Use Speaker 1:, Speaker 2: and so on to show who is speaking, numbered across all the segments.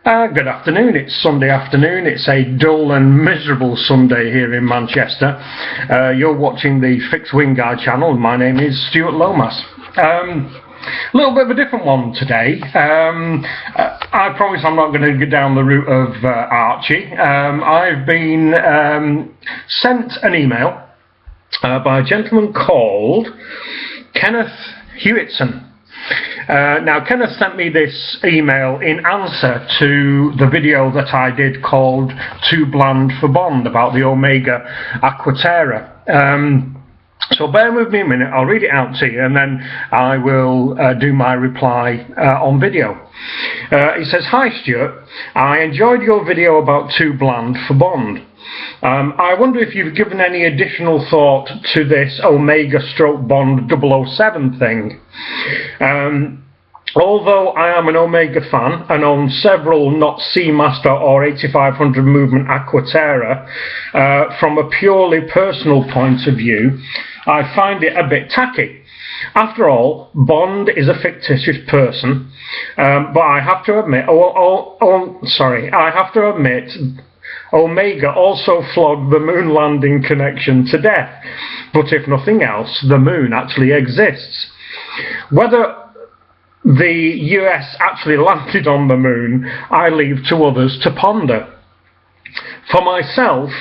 Speaker 1: Good afternoon. It's Sunday afternoon. It's a dull and miserable Sunday here in Manchester. You're watching the Fixed Wing Guy channel, and my name is Stuart Lomas. A little bit of a different one today. I promise I'm not going to go down the route of Archie. I've been sent an email by a gentleman called Kenneth Hewitson. Now, Kenneth sent me this email in answer to the video that I did called Too Bland for Bond about the Omega Aquaterra. So bear with me a minute, I'll read it out to you and then I will do my reply on video. He says, "Hi Stuart, I enjoyed your video about Too Bland for Bond. I wonder if you've given any additional thought to this Omega stroke Bond 007 thing. Although I am an Omega fan and own several not Seamaster or 8500 movement Aquaterra, from a purely personal point of view, I find it a bit tacky. After all, Bond is a fictitious person, but I have to admit, I have to admit, Omega also flogged the moon landing connection to death, but if nothing else, the moon actually exists. Whether the US actually landed on the moon, I leave to others to ponder. For myself,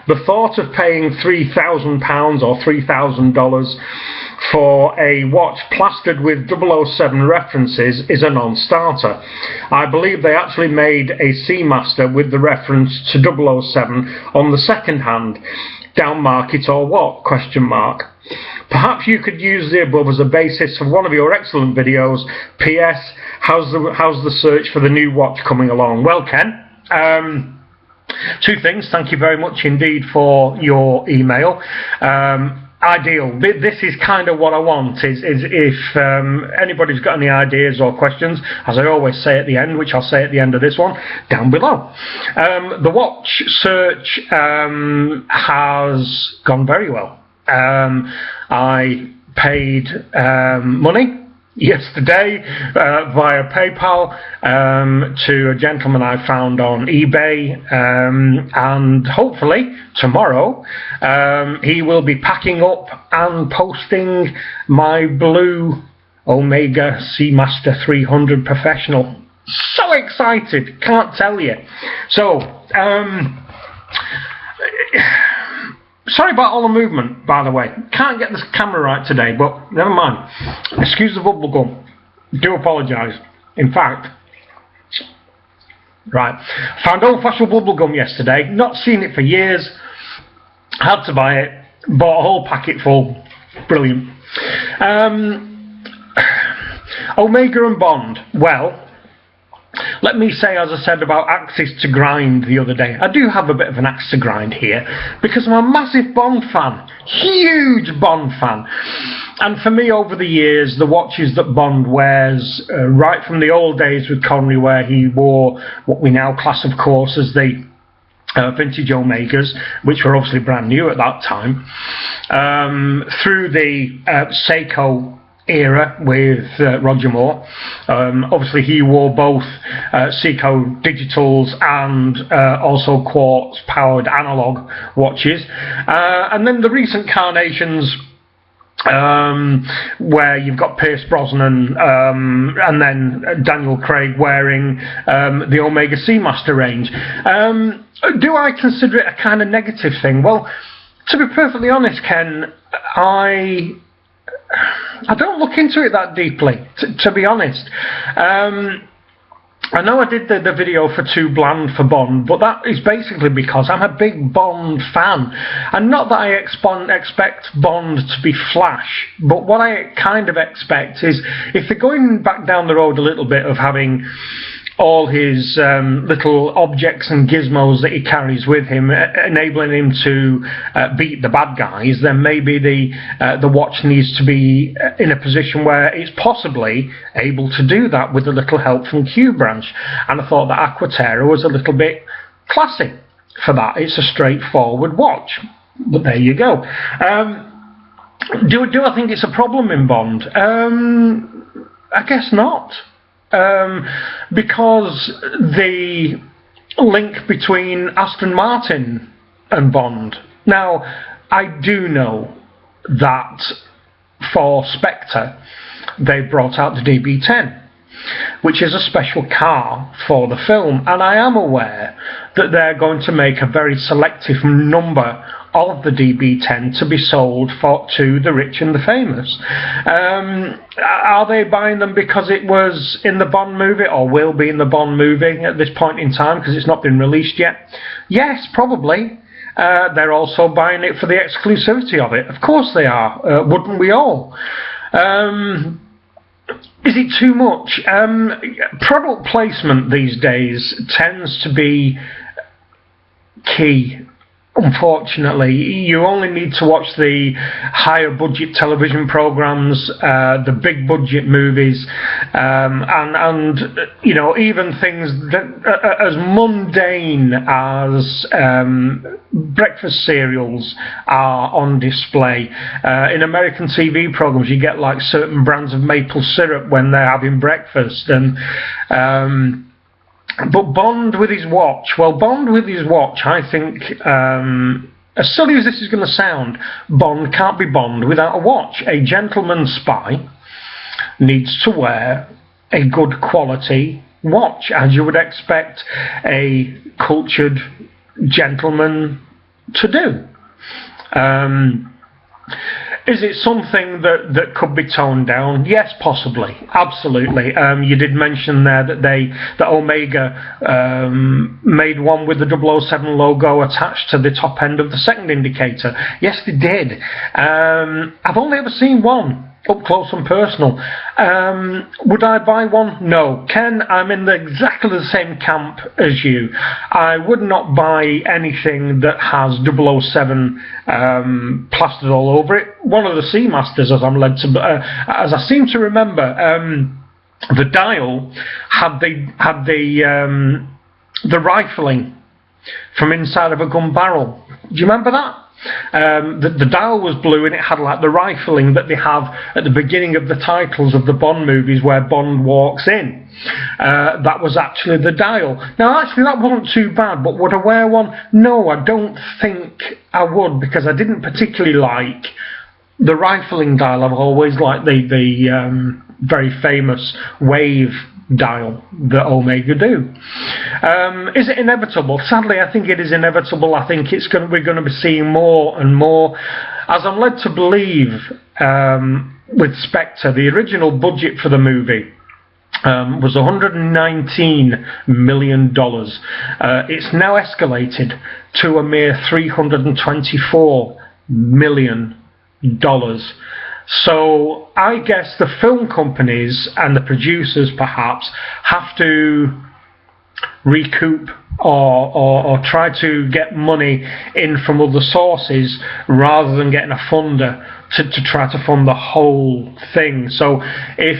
Speaker 1: the thought of paying £3,000 or $3,000 for a watch plastered with 007 references is a non-starter. I believe they actually made a Seamaster with the reference to 007 on the second hand. Down market or what? Question mark. Perhaps you could use the above as a basis for one of your excellent videos. P.S. How's the search for the new watch coming along?" Well, Ken, two things. Thank you very much indeed for your email. Ideal. This is kind of what I want, is if anybody's got any ideas or questions, as I always say at the end, which I'll say at the end of this one, down below. The watch search has gone very well. I paid money yesterday via PayPal to a gentleman I found on eBay, and hopefully tomorrow he will be packing up and posting my blue Omega Seamaster 300 Professional. So excited, can't tell you. So sorry about all the movement, by the way. Can't get this camera right today, but never mind. Excuse the bubble gum. Do apologise. In fact, right, found old-fashioned bubble gum yesterday. Not seen it for years. Had to buy it. Bought a whole packet full. Brilliant. Omega and Bond. Well, let me say, as I said about axes to grind the other day, I do have a bit of an axe to grind here because I'm a massive Bond fan, huge Bond fan. And for me, over the years, the watches that Bond wears, right from the old days with Connery, where he wore what we now class, of course, as the vintage Omegas, which were obviously brand new at that time, through the Seiko era with Roger Moore. Obviously he wore both Seiko digitals and also quartz powered analog watches, and then the recent carnations where you've got Pierce Brosnan and then Daniel Craig wearing the Omega Seamaster range. Do I consider it a kind of negative thing? Well, to be perfectly honest, Ken, I don't look into it that deeply, to be honest. I know I did the video for Too Bland for Bond, but that is basically because I'm a big Bond fan. And not that I expect Bond to be flash, but what I kind of expect is, if they're going back down the road a little bit of having all his little objects and gizmos that he carries with him, enabling him to beat the bad guys, then maybe the watch needs to be in a position where it's possibly able to do that with a little help from Q branch. And I thought that Aquaterra was a little bit classy for that. It's a straightforward watch, but there you go. Do I think it's a problem in Bond? I guess not. because the link between Aston Martin and Bond. Now, I do know that for Spectre they brought out the DB10, which is a special car for the film, and I am aware that they're going to make a very selective number of the DB10 to be sold to the rich and the famous. Are they buying them because it was in the Bond movie, or will be in the Bond movie at this point in time because it's not been released yet? Yes, probably. They're also buying it for the exclusivity of it. Of course they are. Wouldn't we all? Is it too much? Product placement these days tends to be key. Unfortunately, you only need to watch the higher budget television programs, the big budget movies, and you know, even things that as mundane as breakfast cereals are on display. In American TV programs, you get like certain brands of maple syrup when they're having breakfast, and but Bond with his watch, I think, as silly as this is going to sound, Bond can't be Bond without a watch. A gentleman spy needs to wear a good quality watch, as you would expect a cultured gentleman to do. Is it something that could be toned down? Yes, possibly, absolutely. You did mention there that Omega made one with the 007 logo attached to the top end of the second indicator. Yes, they did. I've only ever seen one up close and personal. Would I buy one? No. Ken, I'm in exactly the same camp as you. I would not buy anything that has 007 plastered all over it. One of the Seamasters, as I'm led to, as I seem to remember, the dial had the rifling from inside of a gun barrel. Do you remember that? The dial was blue and it had like the rifling that they have at the beginning of the titles of the Bond movies where Bond walks in. That was actually the dial. Now actually that wasn't too bad, but would I wear one? No, I don't think I would, because I didn't particularly like the rifling dial. I've always liked the very famous wave dial that Omega do. Is it inevitable? Sadly, I think it is inevitable. I think we're going to be seeing more and more, as I'm led to believe. With Spectre, the original budget for the movie was $119 million. It's now escalated to a mere $324 million. So I guess the film companies and the producers perhaps have to recoup or try to get money in from other sources rather than getting a funder to try to fund the whole thing. So if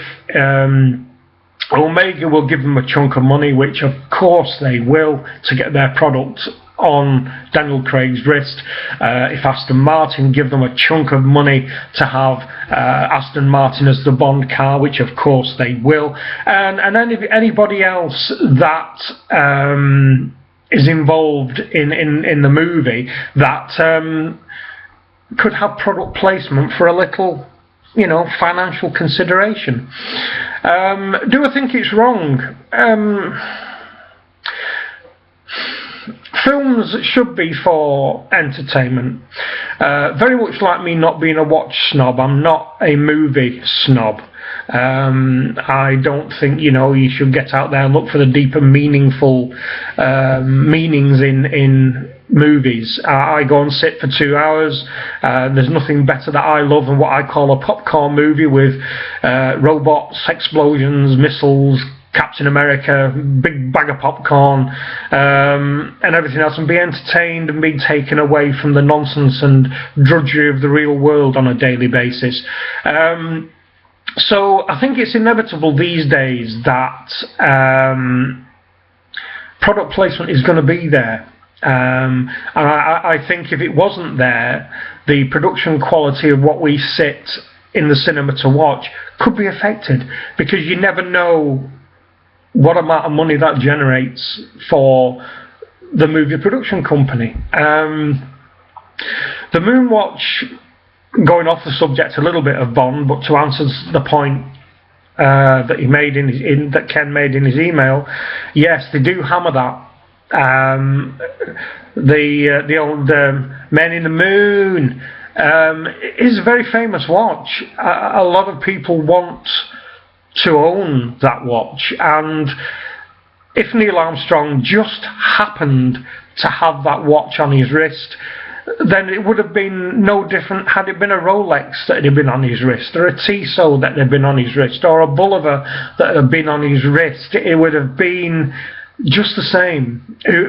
Speaker 1: Omega will give them a chunk of money, which of course they will, to get their product on Daniel Craig's wrist. If Aston Martin give them a chunk of money to have Aston Martin as the Bond car, which of course they will, and anybody else that is involved in the movie that could have product placement for a little, financial consideration. Do I think it's wrong? Films should be for entertainment. Very much like me not being a watch snob, I'm not a movie snob. I don't think you should get out there and look for the deeper, meaningful meanings in movies. I go and sit for 2 hours. There's nothing better that I love than what I call a popcorn movie with robots, explosions, missiles, Captain America, big bag of popcorn, and everything else, and be entertained and be taken away from the nonsense and drudgery of the real world on a daily basis. So I think it's inevitable these days that product placement is going to be there. And I think if it wasn't there, the production quality of what we sit in the cinema to watch could be affected, because you never know what amount of money that generates for the movie production company. The Moonwatch, going off the subject a little bit of Bond, but to answer the point that he made that Ken made in his email, yes, they do hammer that. The old Men in the Moon is a very famous watch. A lot of people want to own that watch, and if Neil Armstrong just happened to have that watch on his wrist, then it would have been no different had it been a Rolex that had been on his wrist, or a Tissot that had been on his wrist, or a Bulliver that had been on his wrist. It would have been just the same.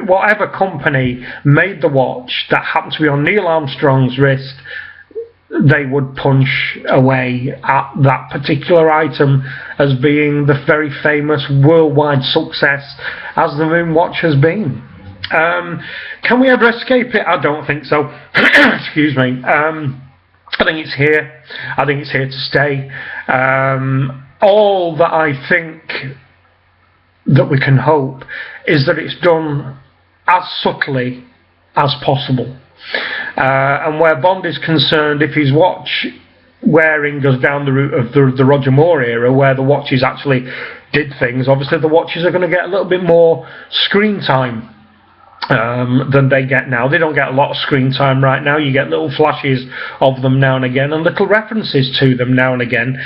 Speaker 1: Whatever company made the watch that happened to be on Neil Armstrong's wrist, they would punch away at that particular item as being the very famous worldwide success as the Moonwatch has been. Can we ever escape it? I don't think so. Excuse me. I think it's here. I think it's here to stay. All that I think that we can hope is that it's done as subtly as possible. And where Bond is concerned, if his watch wearing goes down the route of the Roger Moore era, where the watches actually did things, obviously the watches are going to get a little bit more screen time than they get now. They don't get a lot of screen time right now. You get little flashes of them now and again, and little references to them now and again.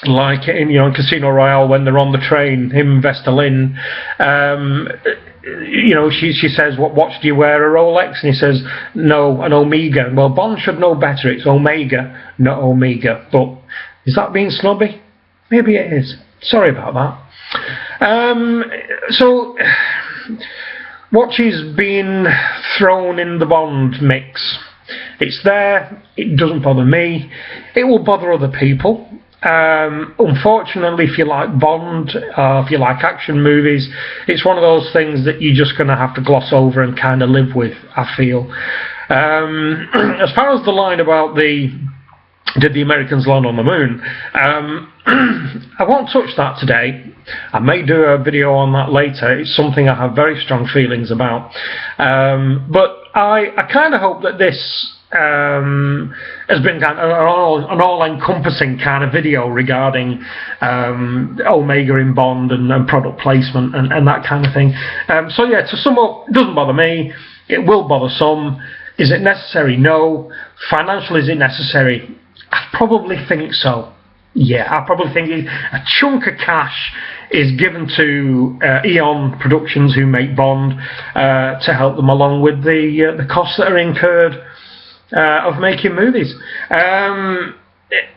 Speaker 1: Like in Casino Royale, when they're on the train, him and Vesta Lynn, she says, "What watch do you wear? A Rolex?" And he says, "No, an Omega." Well, Bond should know better. It's Omega, not Omega. But is that being snobby? Maybe it is. Sorry about that. So, watches being thrown in the Bond mix. It's there. It doesn't bother me. It will bother other people. Unfortunately, if you like Bond, if you like action movies, it's one of those things that you're just going to have to gloss over and kind of live with, I feel. As far as the line about did the Americans land on the moon, I won't touch that today. I may do a video on that later. It's something I have very strong feelings about. But I kind of hope that this has been kind of an all-encompassing kind of video regarding Omega in Bond and product placement and that kind of thing. So yeah, to sum up, it doesn't bother me. It will bother some. Is it necessary? No. Financially, is it necessary? I probably think so. Yeah, I probably think a chunk of cash is given to Eon Productions, who make Bond, to help them along with the costs that are incurred of making movies.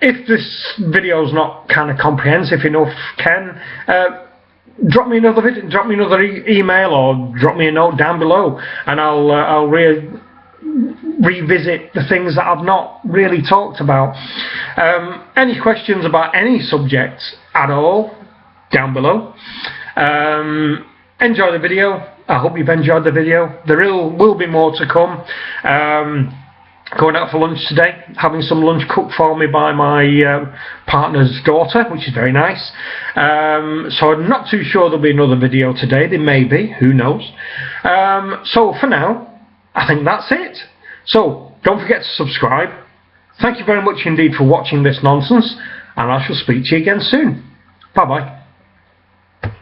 Speaker 1: If this video's not kind of comprehensive enough, Ken, drop me another video, drop me another email, or drop me a note down below, and I'll revisit the things that I've not really talked about. Any questions about any subject at all, down below. Enjoy the video. I hope you've enjoyed the video. There will be more to come. Going out for lunch today, having some lunch cooked for me by my partner's daughter, which is very nice. So I'm not too sure there'll be another video today. There may be, who knows. So for now, I think that's it. So don't forget to subscribe. Thank you very much indeed for watching this nonsense, and I shall speak to you again soon. Bye bye.